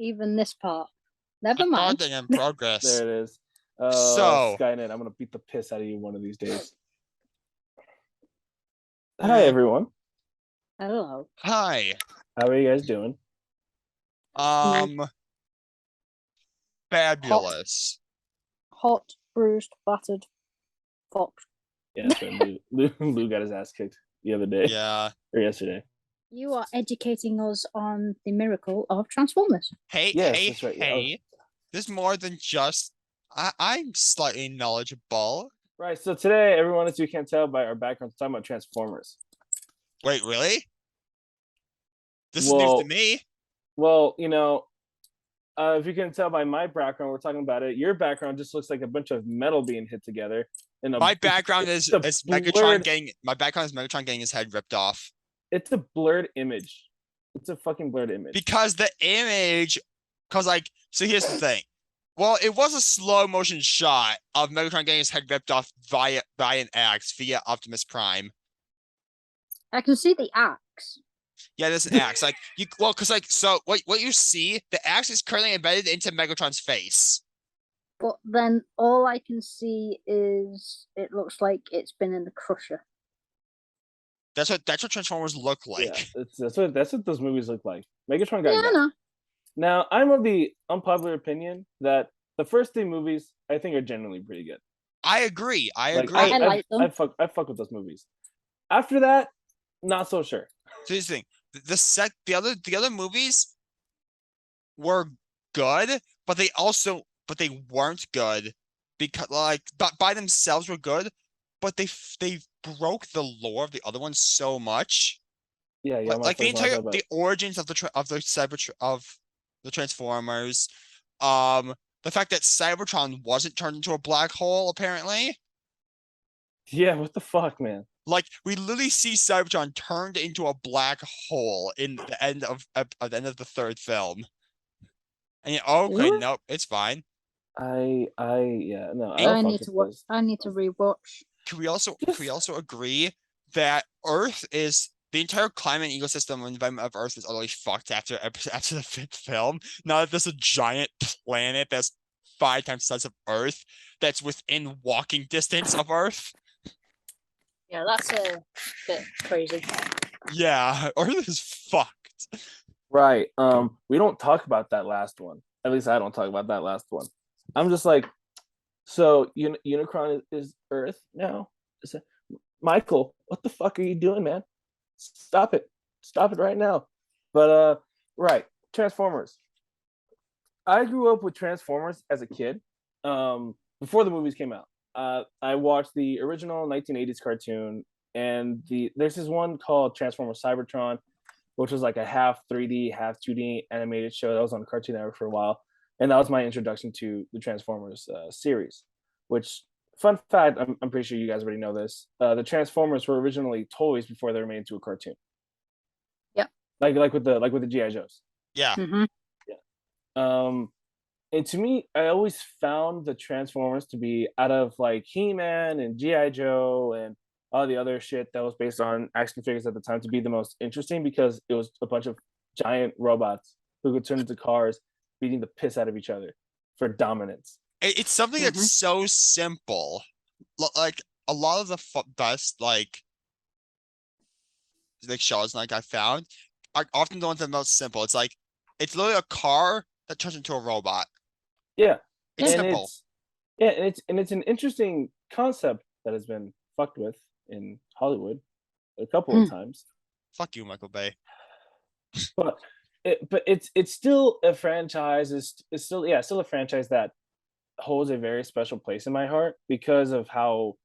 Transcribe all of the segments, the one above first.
even this part. Never mind. Recording in progress. There it is. So Skynet, I'm gonna beat the piss out of you one of these days. Hi everyone. Hello. Hi. How are you guys doing? Fabulous. Hot, bruised, battered, fucked. Yeah, that's right. Lou got his ass kicked the other day. Yeah. Or yesterday. You are educating us on the miracle of Transformers. Hey, Yes, hey, that's right. hey. There's more than just I'm slightly knowledgeable. Right, so today, everyone, as you can tell by our background, talking about Transformers. Wait, really? This is news to me. Well, if you can tell by my background, we're talking about it. Your background just looks like a bunch of metal being hit together. My background is Megatron getting his head ripped off. It's a blurred image. It's a fucking blurred image. Because the image, so here's the thing. Well, it was a slow motion shot of Megatron getting his head ripped off via an axe via Optimus Prime. I can see the axe. Yeah, there's an axe. So what you see, the axe is currently embedded into Megatron's face. But then all I can see is it looks like it's been in the crusher. That's what Transformers look like. Yeah, that's what those movies look like. Megatron got I know. Now, I'm of the unpopular opinion that the first 3 movies I think are generally pretty good. I agree. I like them. I fuck with those movies. After that, not so sure. So here's the thing: the other movies were good, but they weren't good because by themselves were good, but they broke the lore of the other ones so much. Yeah. The origins of the Transformers, the fact that Cybertron wasn't turned into a black hole apparently. Yeah, what the fuck, man? We literally see Cybertron turned into a black hole in the end of the end of the 3rd film. And nope, it's fine. I need to watch. I need to rewatch. Can we also agree that Earth is the entire climate ecosystem and environment of Earth is utterly fucked after the 5th film? Now that there's a giant planet that's 5 times the size of Earth that's within walking distance of Earth. Yeah, that's a bit crazy. Yeah, Earth is fucked. Right. We don't talk about that last one. At least I don't talk about that last one. I'm just like, so Unicron is Earth now? Michael, what the fuck are you doing, man? Stop it right now. But right, Transformers. I grew up with Transformers as a kid, before the movies came out. I watched the original 1980s cartoon, and there's this one called Transformers Cybertron, which was like a half 3D, half 2D animated show that was on Cartoon Network for a while, and that was my introduction to the Transformers series. Which, fun fact, I'm pretty sure you guys already know this. The Transformers were originally toys before they were made into a cartoon. Yeah. Like with the GI Joes. Yeah. Mm-hmm. Yeah. And to me, I always found the Transformers to be out of like He-Man and GI Joe and all the other shit that was based on action figures at the time to be the most interesting, because it was a bunch of giant robots who could turn into cars, beating the piss out of each other for dominance. It's something that's so simple. Like a lot of the best shows I found are often the ones that are most simple. It's literally a car that turns into a robot. Yeah, it's simple. It's an interesting concept that has been fucked with in Hollywood a couple of times. Fuck you, Michael Bay. But it's still a franchise. It's still a franchise that holds a very special place in my heart because of how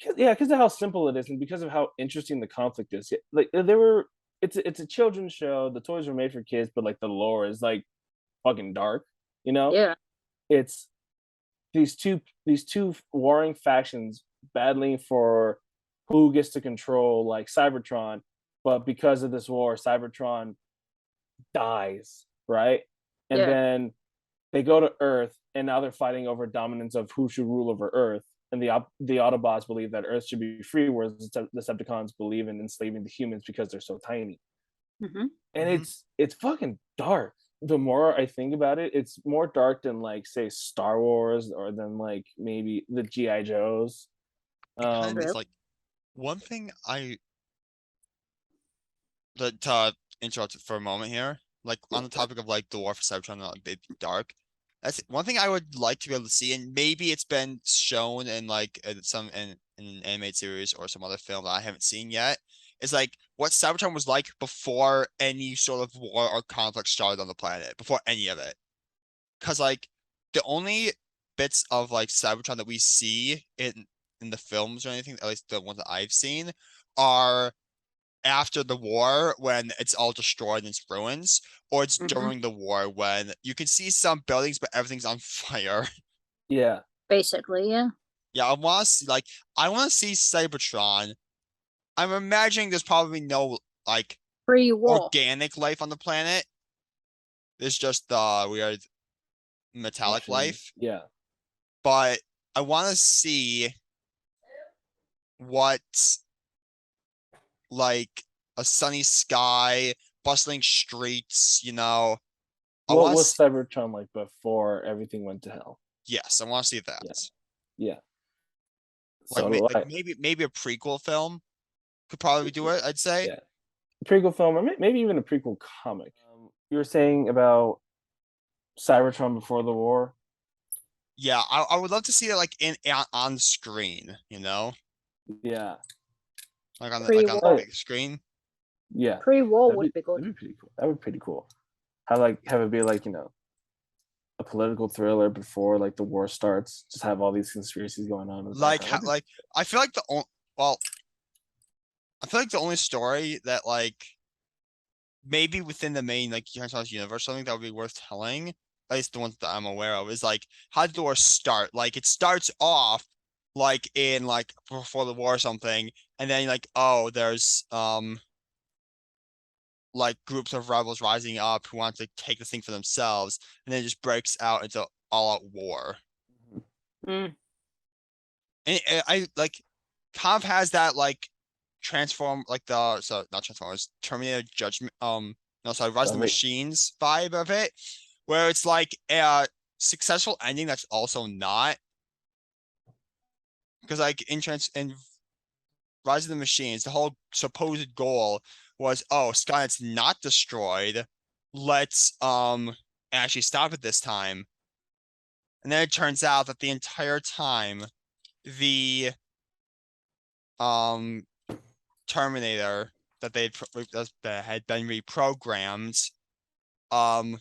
simple it is, and because of how interesting the conflict is. It's a children's show. The toys were made for kids, but like the lore is like fucking dark, Yeah. It's these two warring factions battling for who gets to control like Cybertron, but because of this war, Cybertron dies, right? And then they go to Earth, and now they're fighting over dominance of who should rule over Earth. And the Autobots believe that Earth should be free, whereas the Decepticons believe in enslaving the humans because they're so tiny. Mhm. and Mhm. it's fucking dark. The more I think about it, it's more dark than like say Star Wars or than like maybe the GI Joes. It kind of Really? is like one thing to interrupt for a moment here, like on the topic of like the war for Cybertron and like, Baby Dark. That's one thing I would like to be able to see, and maybe it's been shown in like in an animated series or some other film that I haven't seen yet. Is like what Cybertron was like before any sort of war or conflict started on the planet, before any of it. Because like the only bits of like Cybertron that we see in the films or anything, at least the ones that I've seen, are after the war when it's all destroyed in its ruins, or it's Mhm. during the war when you can see some buildings but everything's on fire. Yeah, Basically, yeah. Yeah, I want to see Cybertron. I'm imagining there's probably no like Pre-war. organic life on the planet. There's just the weird metallic machine. life. Yeah, But I want to see what like a sunny sky, bustling streets, I what want to was see, Cybertron like before everything went to hell? yes, I want to see that. Yeah, yeah. Like, So do I. maybe a prequel film could probably do it, I'd say. Yeah, prequel film, or maybe even a prequel comic. You were saying about Cybertron before the war. Yeah, I would love to see it like on screen, Yeah, like on the oh Pre-war. yeah, big screen. yeah. Pre-war would be good. That'd be pretty cool. That would be pretty cool. Have it be like a political thriller before like the war starts. Just have all these conspiracies going on in the Like background. how like I feel like well, I feel like the only story that like maybe within the main like Transformers universe, something that would be worth telling, at least the ones that I'm aware of, is like how did the war start? Like it starts off like in like before the war or something, and then like oh there's like groups of rebels rising up who want to take the thing for themselves, and then it just breaks out into all out war. Mm. And I like kind of has that like transform like the so not Transformers Terminator Judgment no sorry Rise of the Judgment. Machines vibe of it, where it's like a successful ending that's also not, because like in Rise of the Machines the whole supposed goal was oh Skynet's not destroyed, let's actually stop it this time, and then it turns out that the entire time the um Terminator that had been reprogrammed um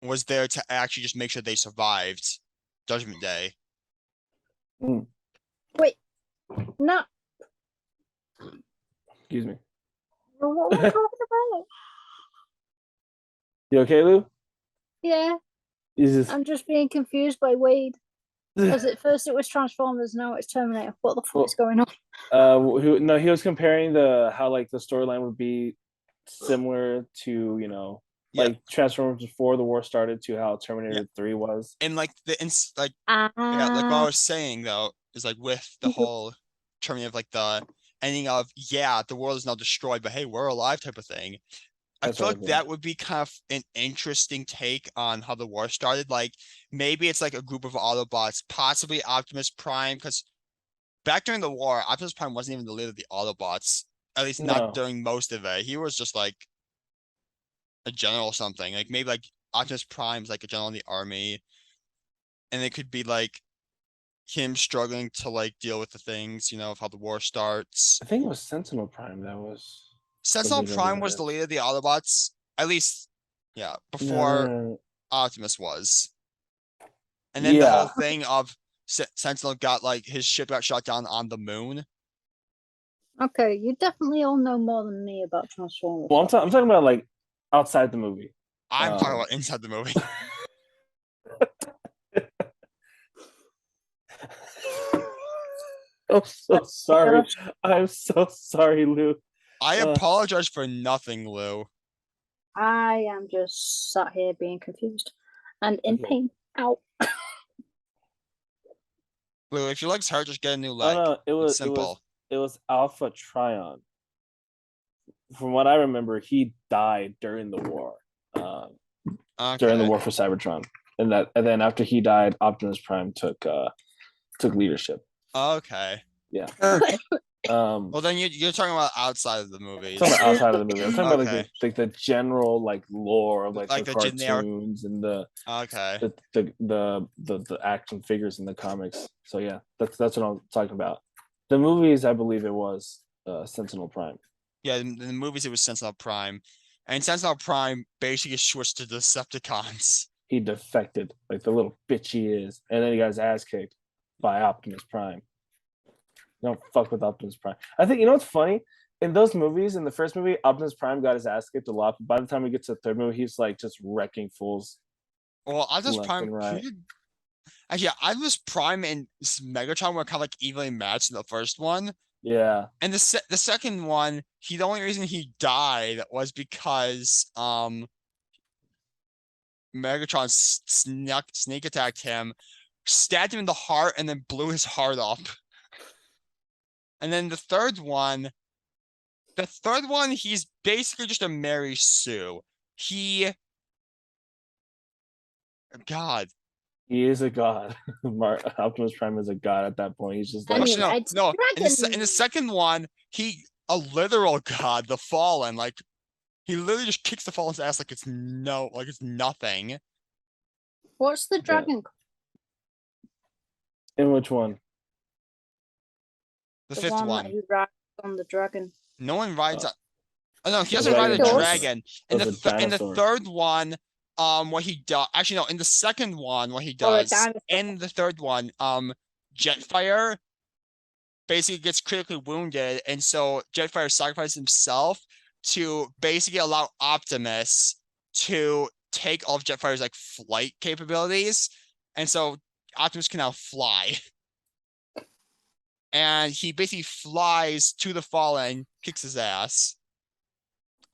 was there to actually just make sure they survived Judgment Day. Mm, Wait, no. excuse me. What were we talking about? You okay, Lou? Yeah, He's just I'm just being confused by Wade. Because at first it was Transformers, now it's Terminator. What the fuck is going on? no, he was comparing the how like the storyline would be similar to Yeah, like Transformers before the war started to how yeah. Terminator 3 was. And like like yeah, like what I Ah, was saying though is like with the whole Terminator of like the ending of yeah, the world is now destroyed, but hey, we're alive type of thing. I That's feel what I like think. that would be kind of an interesting take on how the war started. Like maybe it's like a group of Autobots, possibly Optimus Prime, because back during the war, Optimus Prime wasn't even the leader of the Autobots, at least not No, during most of it. He was just like a general or something. Like maybe like Optimus Prime's like a general in the army, and it could be like him struggling to like deal with the things, of how the war starts. I think it was Sentinel Prime that was the Sentinel leader of the Prime was the units. leader of the Autobots, at least, yeah, No, no, before no, no. Optimus was. And then the whole Yeah. thing of Sentinel got like his ship got shot down on the moon. okay. You definitely all know more than me about Transformers. Well, I'm talking about like outside the movie. I'm talking Um, about inside the movie. I'm so sorry. I'm so sorry, Lou. I Uh, apologize for nothing, Lou. I am just sat here being confused and in okay. pain. Ow. Lou, if your leg's hurt, just get a new Oh leg. no, It's simple. it was Alpha Trion. from what I remember, he died during the war. During the Okay. war for Cybertron, and then after he died, Optimus Prime took leadership. Okay. Yeah. Well, then you're talking about outside of the movies. Talking about outside of the movie. I'm talking Okay. about like the general like lore of like the generic. cartoons and the Okay. the action figures in the comics. So yeah, that's what I'm talking about. The movies, I believe it was Sentinel Prime. Yeah, in the movies it was Sentinel Prime, and Sentinel Prime basically switched to Decepticons. He defected, like the little bitch he is, and then he got his ass kicked by Optimus Prime. Don't fuck with Optimus Prime. I think, you know what's funny? In those movies, in the first movie, Optimus Prime got his ass kicked a lot. But by the time we get to the third movie, he's like just wrecking fools. Well, Optimus Left Prime. and right. Actually, Optimus Prime and Megatron were kind of like evenly matched in the first one. Yeah. And the second one, the only reason he died was because Megatron sneak attacked him, stabbed him in the heart, and then blew his heart up. And then the third one, he's basically just a Mary Sue. God. He is a god. Optimus Prime is a god at that point. He's just I like, mean, Actually, it's no. In dragon. the second one, a literal god, the Fallen. Like, he literally just kicks the Fallen's ass like it's nothing. What's the dragon? in which one? The The fifth one one. that he rides on the dragon. No one rides. Oh no, he The doesn't ride a dragon dragon. In That's the a in the dinosaur. third one, what he does. Actually, no. In the second one, what he Or a does. dinosaur. In the third one, Jetfire basically gets critically wounded, and so Jetfire sacrifices himself to basically allow Optimus to take all of Jetfire's like flight capabilities, and so Optimus can now fly. And he basically flies to the Fallen, kicks his ass.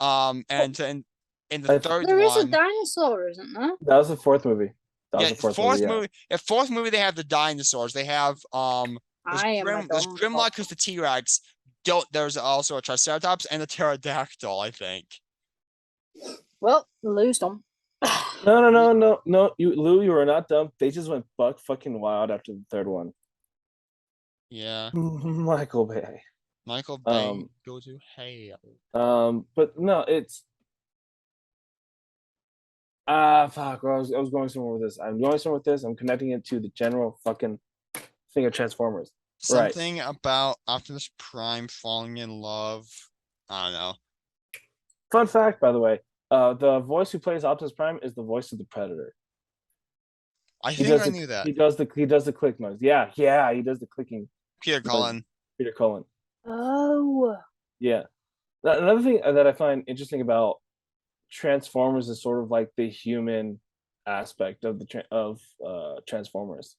And then in the third There is a one, dinosaur, isn't there? That was the fourth movie. That was yeah, the fourth movie. Yeah. fourth movie they have the dinosaurs. They have there's I am a there's dumb Grimlock, fuck. who's the T-Rex. There's also a Triceratops and a pterodactyl, I think. Well, lose them. No. Lou, you were not dumb. They just went buck fucking wild after the third one. Yeah. Michael Bay. Michael Bay, go to hell. But no, it's fuck. I was going somewhere with this. I'm going somewhere with this. I'm connecting it to the general fucking thing of Transformers. Something about Optimus Prime falling in love. I don't know. Fun fact, by the way, the voice who plays Optimus Prime is the voice of the Predator. I think I knew that. He does the click noise. Yeah, he does the clicking. Peter Cullen. Peter Cullen. Oh. Yeah. Another thing that I find interesting about Transformers is sort of like the human aspect of Transformers.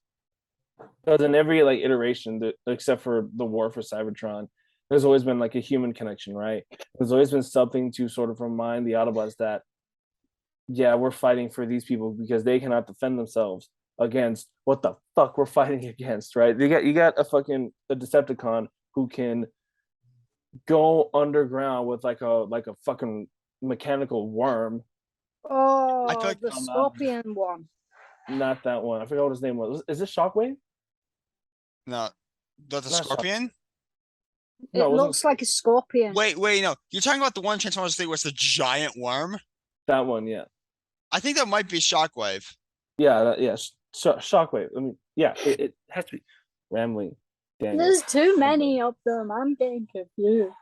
Because in every like iteration, except for the war for Cybertron, there's always been like a human connection, right? There's always been something to sort of remind the Autobots that, yeah, we're fighting for these people because they cannot defend themselves against what the fuck we're fighting against, right? You got a Decepticon who can go underground with like a fucking mechanical worm. Oh, I thought the scorpion one. Not that one. I forgot what his name was. Is this Shockwave? No, the Not Scorpion. It looks like a scorpion. Wait, no. You're talking about the one Transformers thing where it's the giant worm? That one, yeah. I think that might be Shockwave. Yeah, Shockwave. I mean, yeah, it has to be rambling. There's too many of them. I'm getting confused.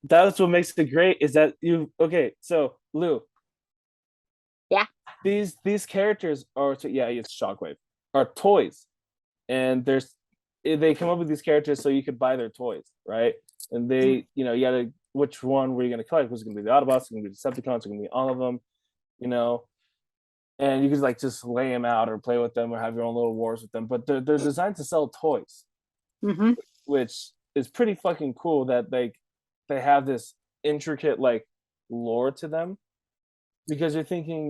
That's what makes it great. Is that so Lou. Yeah. These characters it's Shockwave, are toys, and they come up with these characters so you could buy their toys, right? And they, you gotta, which one were you gonna collect? Was it gonna be the Autobots? Was it gonna be the Decepticons? Was it gonna be all of them? And you could like just lay them out or play with them or have your own little wars with them. But they're designed to sell toys, which is pretty fucking cool. That they have this intricate like lore to them, because you're thinking,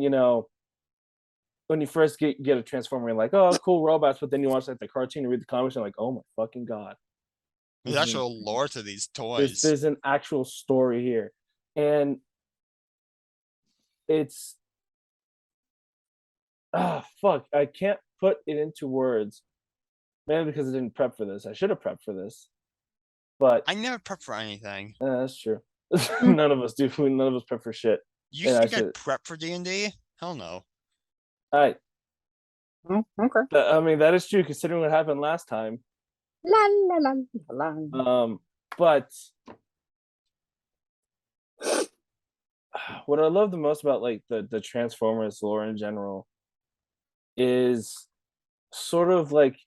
when you first get a Transformer, you're like, oh, cool robots, but then you watch like the cartoon and read the comics, and you're like, oh my fucking god, There's actual lore to these toys. There's an actual story here, and it's fuck. I can't put it into words, maybe because I didn't prep for this. I should have prepped for this, but I never prep for anything. that's true. None of us do. None of us prep for shit. You And think I actually- prep for D&D? Hell no. All right. Oh, okay. I mean, that is true considering what happened last time. La la la la. la. But what I love the most about like the Transformers lore in general is sort of like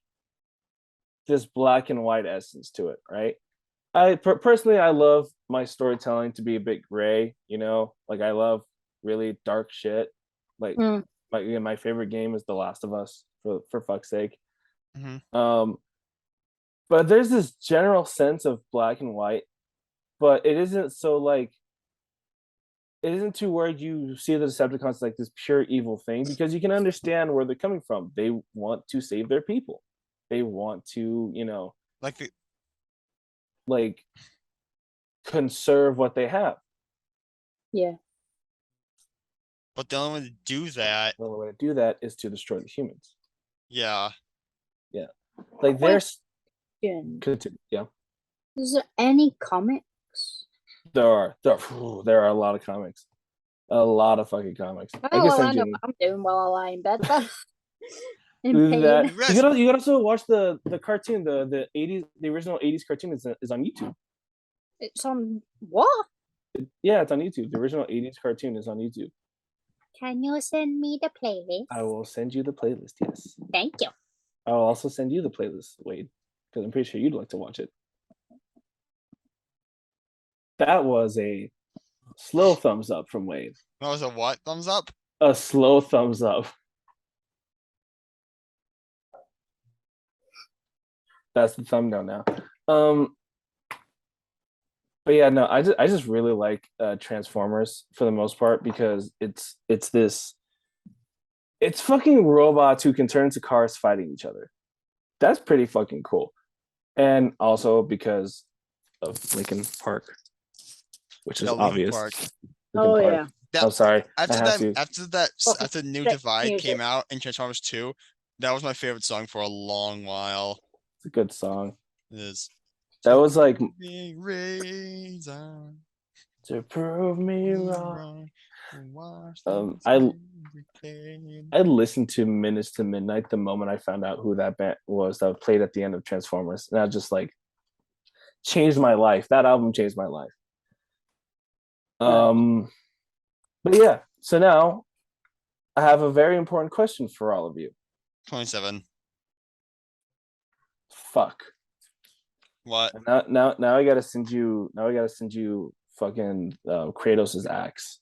this black and white essence to it, right? I personally I love my storytelling to be a bit gray, you know, like I love really dark shit. Like my favorite game is The Last of Us, for fuck's sake. But there's this general sense of black and white, but it isn't so like it isn't to where you see the Decepticons like this pure evil thing, because you can understand where they're coming from. They want to save their people. They want to, you know, like conserve what they have. Yeah. But the only way to do that, The only way to do that is to destroy the humans. yeah. Yeah. Like there's Yeah. yeah. Is there any comics? There are a lot of comics. A lot of fucking comics. Oh, I can well, I send know you what I'm doing while I lie in bed. In do pain. that. Yes. You gotta also watch the cartoon, the 80s, the original 80s cartoon is on YouTube. It's on what? Yeah, it's on YouTube. The original 80s cartoon is on YouTube. Can you send me the playlist? I will send you the playlist, yes. Thank you. I'll also send you the playlist, Wade, because I'm pretty sure you'd like to watch it. That was a slow thumbs up from Wade. That was a what? Thumbs up? A slow thumbs up. That's the thumbnail now. But yeah, no, I just really like Transformers for the most part, because it's fucking robots who can turn into cars fighting each other. That's pretty fucking cool. And also because of Linkin Park, which is obvious. Oh yeah. I'm sorry. After New Check Divide music. came out in Transformers 2, that was my favorite song for a long while. It's a good song. It is. That was like Reason to prove me wrong. I listened to Minutes to Midnight the moment I found out who that band was that played at the end of Transformers, and I just like changed my life. That album changed my life. But yeah, so now I have a very important question for all of you. 27. Fuck. What? Now I gotta send you. Now I gotta send you fucking Kratos's axe.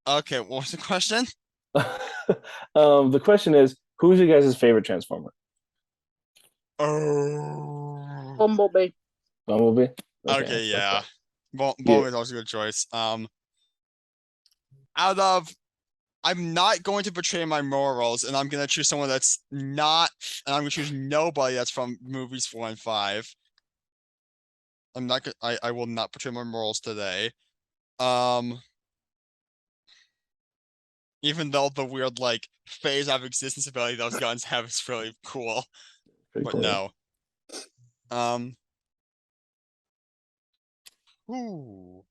Okay, what was the question? The question is, who's your guys' favorite Transformer? Oh. Bumblebee. Bumblebee. Okay, yeah. Bumblebee's also a good choice. I'm not going to betray my morals, and I'm gonna choose someone that's not, and I'm gonna choose nobody that's from movies 4 and 5. I'm not gonna. I will not betray my morals today. Even though the weird like phase of existence ability those guns have is really cool, but no. Ooh.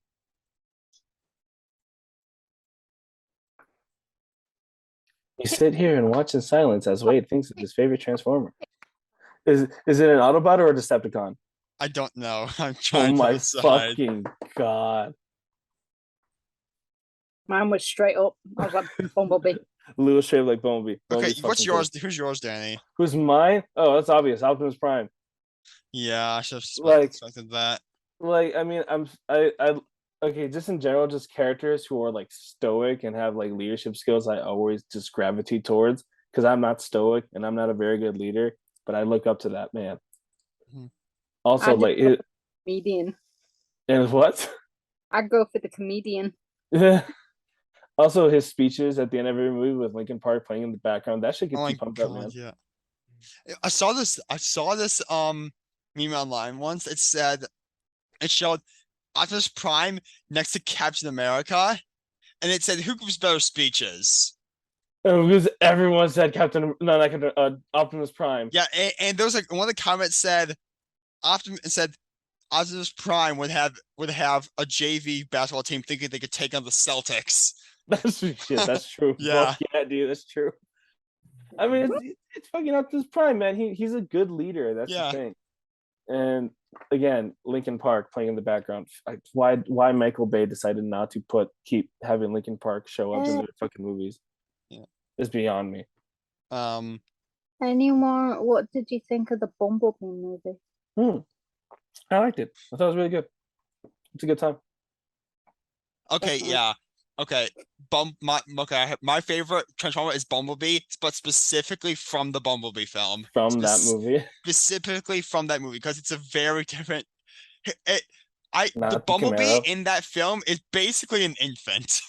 You sit here and watch in silence as Wade thinks of his favorite Transformer. Is it an Autobot or a Decepticon? I don't know. I'm Oh trying to my decide. fucking god! Mine was straight up. I was like Bumblebee. Lewis straight like Bumblebee. Okay, Bumblebee's what's fucking yours? cool. Who's yours, Danny? Who's mine? Oh, that's obvious. Optimus Prime. Yeah, I should have Like- expected that. Like, I mean, okay, just in general, just characters who are like stoic and have like leadership skills, I always just gravitate towards, because I'm not stoic and I'm not a very good leader, but I look up to that man. Mhm. Also, like it, Comedian. and what? I'd go for the comedian. Also, his speeches at the end of every movie with Linkin Park playing in the background, that shit gets Oh you my pumped up, man. god, yeah. I saw this meme online once. It showed Optimus Prime next to Captain America, and it said, "Who gives better speeches?" Because everyone said Optimus Prime. Yeah, and there was like one of the comments said, Optimus Prime would have a JV basketball team thinking they could take on the Celtics. That's shit. That's true. Yeah. Yeah, dude, that's true. I mean, it's fucking Optimus Prime, man. He's a good leader. That's the thing. And again, Linkin Park playing in the background. Why Michael Bay decided not to keep having Linkin Park show up in the fucking movies? Yeah, it's beyond me. Any more? What did you think of the Bumblebee movie? I liked it. I thought it was really good. It's a good time. Okay, yeah. Okay. My favorite Transformer is Bumblebee, but specifically from the Bumblebee film. From that movie. Specifically from that movie, because it's a very different the Bumblebee Camaro. in that film is basically an infant.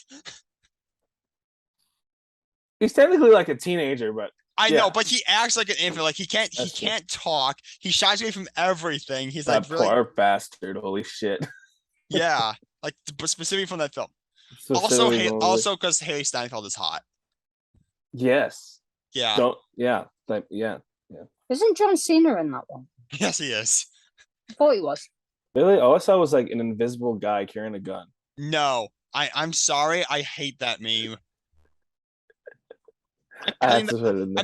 He's technically like a teenager, but I know, but he acts like an infant. Like he can't talk. He shies away from everything. He's that like really poor bastard. Holy shit. Yeah, like specifically from that film. Also because Haley Steinfeld is hot. Yes. Yeah. Yeah. Isn't John Cena in that one? Yes, he is. I thought he was. Really? All I saw was like an invisible guy carrying a gun. No, I'm sorry. I hate that meme. I'm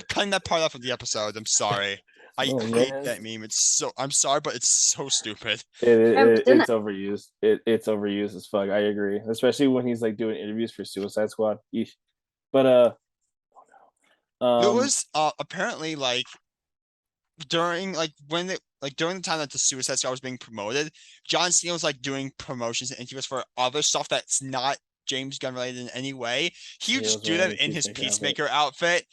cutting that part off of the episode. I'm sorry. I hate that meme. I'm sorry, but it's so stupid. It's overused. It's overused as fuck. I agree, especially when he's like doing interviews for Suicide Squad. Eesh. But it was apparently like during the time that the Suicide Squad was being promoted, John Cena was like doing promotions and interviews for other stuff that's not James Gunn related in any way. He would just do them in his Peacemaker outfit.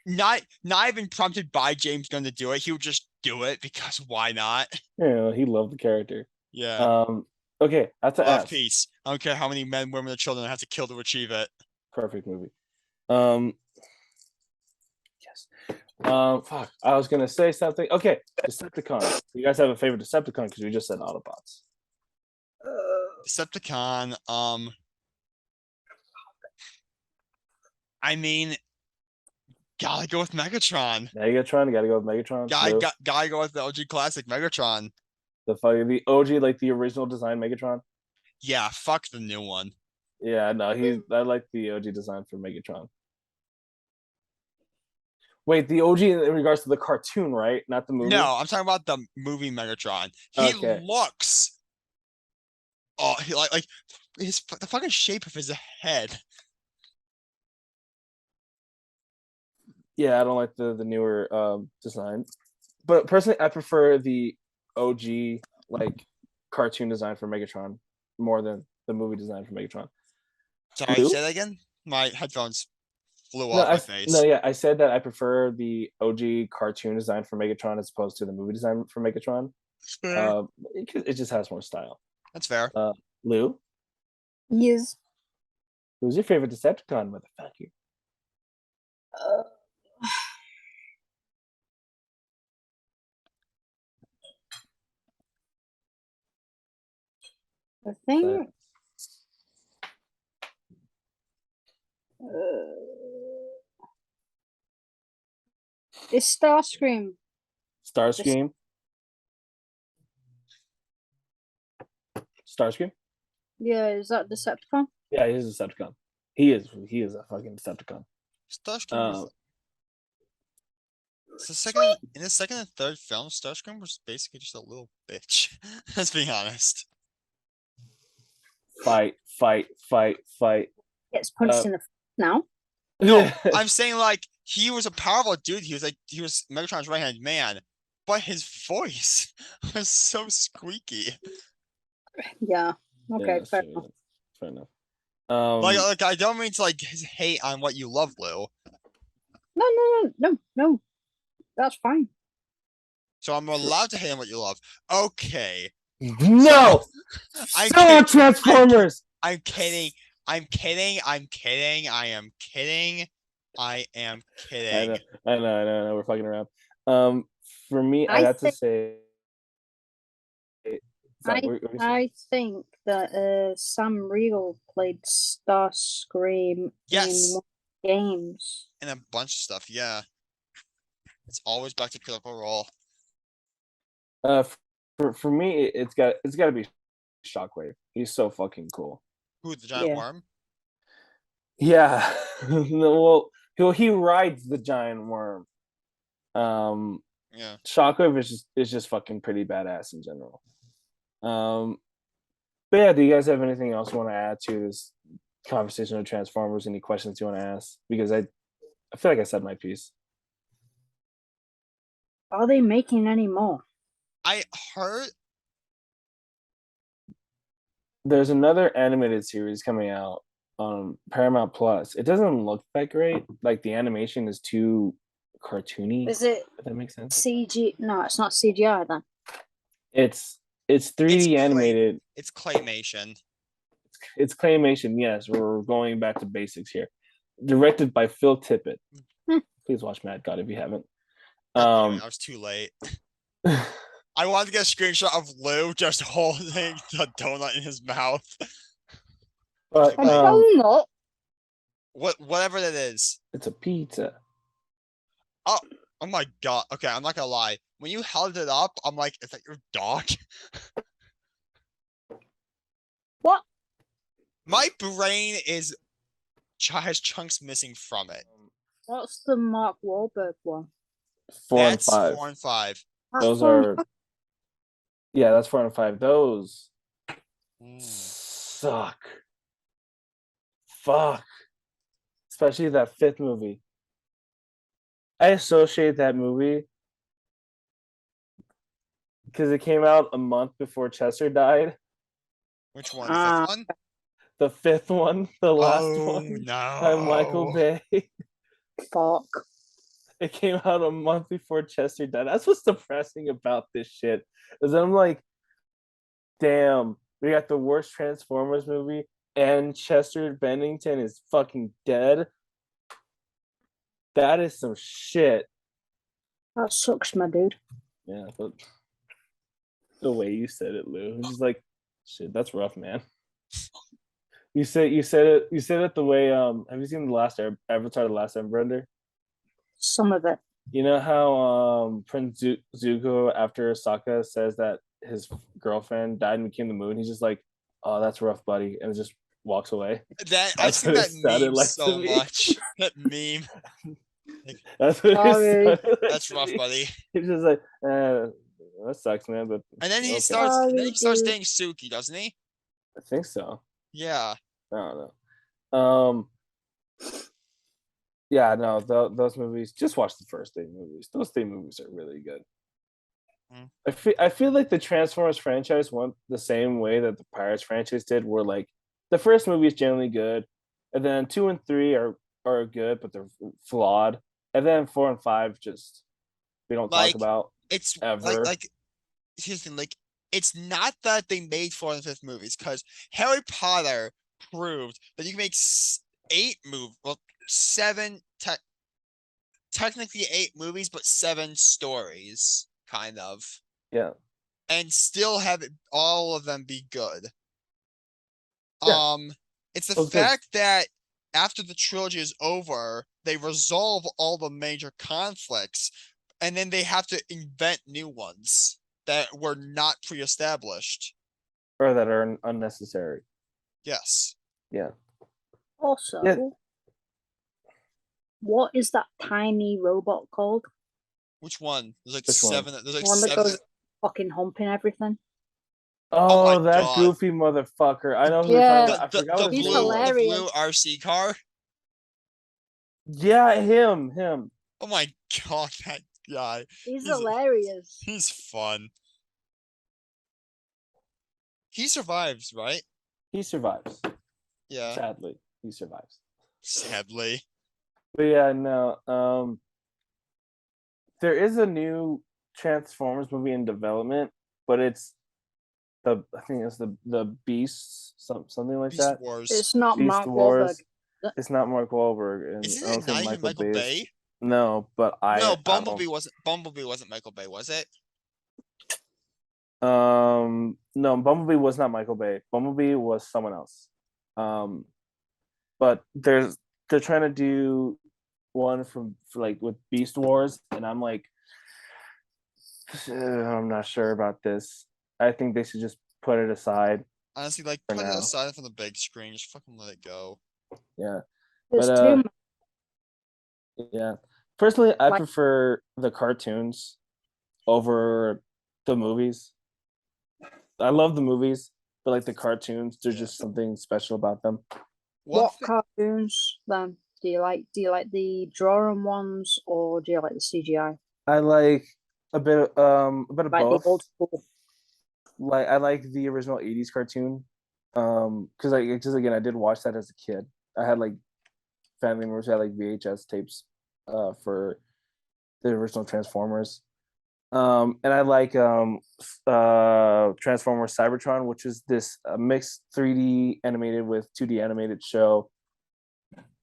Not even prompted by James Gunn to do it. He would just do it because why not? Yeah, he loved the character. Yeah. Okay, I have to ask. Peace. I don't care how many men, women, or children I have to kill to achieve it. Perfect movie. Yes. Fuck. I was gonna say something. Okay, Decepticon. You guys have a favorite Decepticon because we just said Autobots. Decepticon. I mean, gotta go with Megatron. Gotta go with Megatron. Gotta go with the OG classic Megatron. The OG, like the original design Megatron. Yeah, fuck the new one. Yeah, no, I like the OG design for Megatron. Wait, the OG in regards to the cartoon, right? Not the movie? No, I'm talking about the movie Megatron. He looks like the fucking shape of his head. Yeah, I don't like the newer design. But personally, I prefer the OG like cartoon design for Megatron more than the movie design for Megatron. Sorry, say that again? My headphones flew off my face. No, yeah, I said that I prefer the OG cartoon design for Megatron as opposed to the movie design for Megatron. It just has more style. That's fair. Lou? Yes. Who's your favorite Decepticon, motherfucker? I think it's Starscream. Starscream? Starscream? Yeah, is that Decepticon? Yeah, he is a Decepticon. He is a fucking Decepticon. Starscream. In the second and third film, Starscream was basically just a little bitch. Let's be honest. Fight. Gets punched in the now. No, I'm saying like he was a powerful dude. He was Megatron's right-hand man, but his voice was so squeaky. Yeah. Okay. Yeah, fair enough. Like I don't mean to like hate on what you love, Lou. No. That's fine. So I'm allowed to hate on what you love. Okay. No. Still Transformers. I'm kidding. I am kidding. I am kidding. I know. We're fucking around. For me, I have to say Zach, what were you saying? I think that Sam Riegel played Starscream in Yes. one of the games. And a bunch of stuff, yeah. It's always back to Critical Role. For me, it's got to be Shockwave. He's so fucking cool. Who, the giant Yeah. worm? Yeah. Well, he rides the giant worm. Yeah. Shockwave is just fucking pretty badass in general. But yeah, do you guys have anything else you want to add to this conversation of Transformers? Any questions you want to ask? Because I feel like I said my piece. Are they making any more? I heard There's another animated series coming out on Paramount Plus. It doesn't look that great. Like the animation is too cartoony. Is it If that makes sense. CG? No, it's not CGI then. It's 3D animated. it's claymation. It's claymation. Yes, we're going back to basics here. Directed by Phil Tippett. Please watch Mad God if you haven't. I was too late. I wanted to get a screenshot of Lou just holding the donut in his mouth. But A donut? Whatever that is. it's a pizza. Oh my god. Okay, I'm not gonna lie. When you held it up, I'm like, is that your dog? What? My brain has chunks missing from it. What's the Mark Wahlberg one? 4 and That's 5. 4 and 5. Those are. Yeah, that's 4 and 5. Those suck. Fuck. Especially that 5th movie. I associate that movie because it came out a month before Chester died. Which one? The 5th one? The 5th one, the last one, no. by Michael Bay. Fuck. It came out a month before Chester died. That's what's depressing about this shit. Is I'm like, damn, we got the worst Transformers movie, and Chester Bennington is fucking dead. That is some shit. That sucks, my dude. Yeah, but the way you said it, Lou, it's just like, shit, that's rough, man. You said it the way. Have you seen the last Avatar: The Last Airbender? Some of it. You know how Prince Zuko, after Sokka says that his girlfriend died and became the moon, he's just like, "Oh, that's rough, buddy," and just walks away. I've seen that meme so much. That meme. That's what That's rough, buddy. He's just like, that sucks, man. But and then he okay. starts dating Suki, doesn't he? I think so. Yeah. I don't know. Yeah, no, those movies. Just watch the first 8 movies. Those 3 movies are really good. I feel like the Transformers franchise went the same way that the Pirates franchise did, where like the first movie is generally good, and then 2 and 3 are good, but they're flawed, and then 4 and 5 just we don't talk about. It's ever. like here's the thing, like it's not that they made 4th and 5th movies, because Harry Potter proved that you can make 8 movies, well, 7 technically 8 movies, but 7 stories, kind of. Yeah. And still have all of them be good. Yeah. It's the fact that after the trilogy is over, they resolve all the major conflicts, and then they have to invent new ones that were not pre-established. Or that are unnecessary. Yes. Yeah. Also, Yeah. What is that tiny robot called? Which one? There's like Which 7. one? There's like The one that 7. goes fucking humping everything. Oh, my that God. goofy motherfucker! I know who you're Yeah. talking about. I forgot The what his He's name was. hilarious. blue RC car. Yeah, him. Oh my god, that guy. He's hilarious. He's fun. He survives, right? He survives. Yeah. Sadly, he survives. Sadly. But yeah, no. There is a new Transformers movie in development, but I think it's the Beasts, something like Beast that. Wars. It's not Beast Mark Wars. Wahlberg. It's not Mark Wahlberg, and Isn't I don't it not think even Michael Bay? No, but No, Bumblebee wasn't Michael Bay, was it? No, No, Bumblebee was not Michael Bay. Bumblebee was someone else. But they're trying to do one for like with Beast Wars, and I'm like, I'm not sure about this. I think they should just put it aside. Honestly, like For put it now. aside from the big screen. Just fucking let it go. Yeah, There's but too yeah. Personally, I Like- prefer the cartoons over the movies. I love the movies, but like the cartoons, there's Yeah. just something special about them. What cartoons then do you like? Do you like the drawing ones or do you like the CGI? I like a bit of Like both. the old school. Like I like the original 80s cartoon. Because I just again I did watch that as a kid. I had like family members who had like VHS tapes for the original Transformers. And I like Transformers Cybertron, which is this mixed 3D animated with 2D animated show.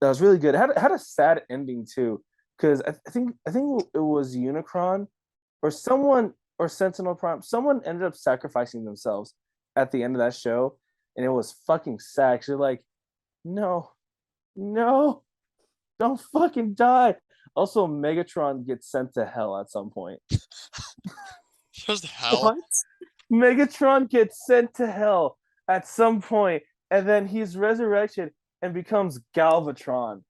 That was really good. It had a sad ending too, because I think it was Unicron or someone or Sentinel Prime. Someone ended up sacrificing themselves at the end of that show, and it was fucking sad. You're like, no, don't fucking die. Also, Megatron gets sent to hell at some point. Just hell. What? Megatron gets sent to hell at some point, and then he's resurrected and becomes Galvatron.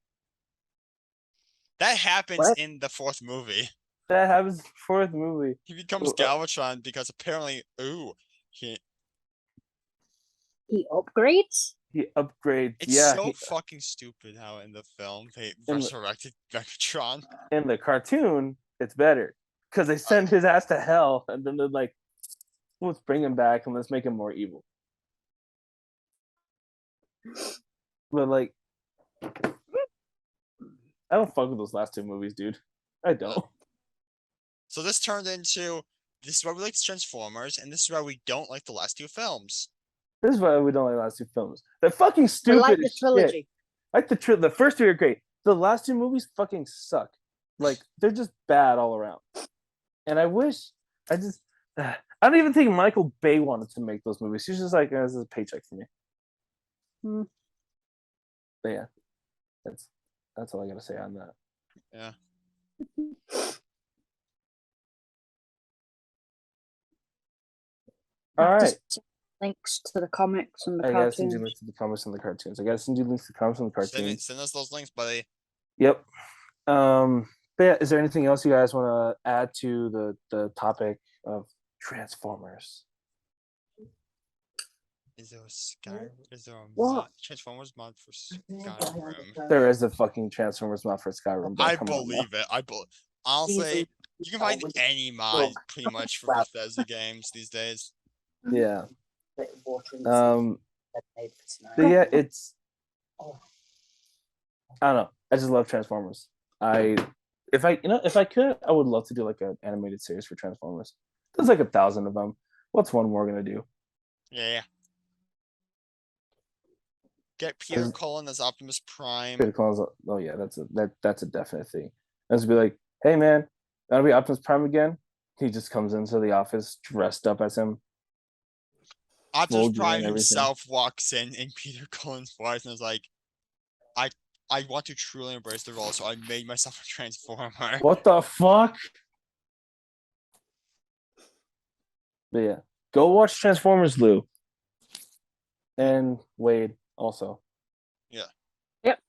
That happens What? in the fourth movie. That happens in the fourth movie. He becomes Galvatron because apparently, He upgrades? He upgrades. it's so fucking stupid how in the film they resurrected Megatron. In the cartoon, it's better because they send his ass to hell, and then they're like, let's bring him back and let's make him more evil. But like, I don't fuck with those last two movies, dude. I don't. So this turned into this is why we like Transformers, and this is why we don't like the last two films. This is why we don't like the last two films. They're fucking stupid. I like the as trilogy. shit. Like the first two are great. The last two movies fucking suck. Like they're just bad all around. And I don't even think Michael Bay wanted to make those movies. He's just like, this is a paycheck for me. Hmm. But yeah, that's all I gotta say on that. Yeah. All right. Just links to the comics and the I gotta send you cartoons. links to the comics and the cartoons. I gotta send you links to the comics and the cartoons. Send us those links, buddy. Yep. But yeah, is there anything else you guys want to add to the topic of Transformers? Is there a What? Transformers mod for Skyrim? There is a fucking Transformers mod for Skyrim. Bro. I Come on now. believe it. Honestly, you can find any mod pretty much for Bethesda games these days. Yeah. But yeah, it's I don't know. I just love Transformers. If I could, I would love to do like an animated series for Transformers. There's like 1,000 of them. What's one more gonna do? Yeah. Get Peter Cullen as Optimus Prime. Peter Cullen's, oh yeah, that's a definite thing. Let's be like, hey man, that'll be Optimus Prime again. He just comes into the office dressed up as him. Optimus Prime himself walks in Peter Cullen's voice and is like, I want to truly embrace the role, so I made myself a Transformer. What the fuck? But yeah, go watch Transformers, Lou. And Wade also. Yeah. Yep.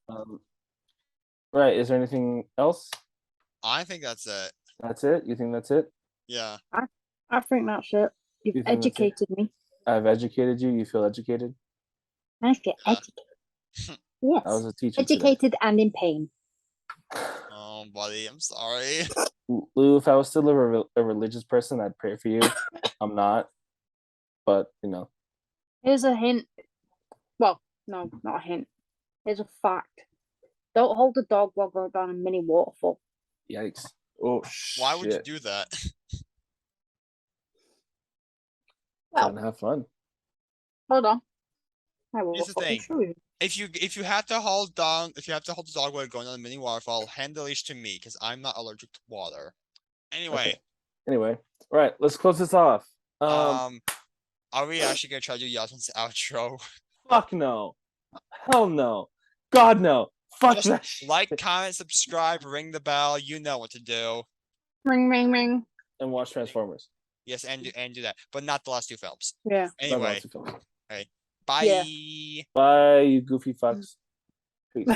Right. Is there anything else? I think that's it. That's it? You think that's it? Yeah. I think that's it. You You've think that's it? educated me. I've educated you. You feel educated? I feel educated. Yes. I was a teacher. Educated and in pain. Oh, buddy, I'm sorry. Lou, if I was still a religious person, I'd pray for you. I'm not. But, Here's a hint. Well, no, not a hint. Here's a fact. Don't hold a dog while going down a mini waterfall. Yikes. Oh, shit. Why would you do that? Well, Have fun. hold on. I will Here's the fucking thing. show you. If you have to hold the dog while going on a mini waterfall, hand the leash to me because I'm not allergic to water. Anyway. Okay. Anyway, all right, let's close this off. Are we actually gonna try to do Yasmin's outro? Fuck no. Hell no. God no. Fuck Just that shit. like, comment, subscribe, ring the bell. You know what to do. Ring, ring, ring. And watch Transformers. Yes, and do that, but not the last two films. Yeah. Anyway, Love those films. bye. Yeah. Bye, you goofy fucks. Peace.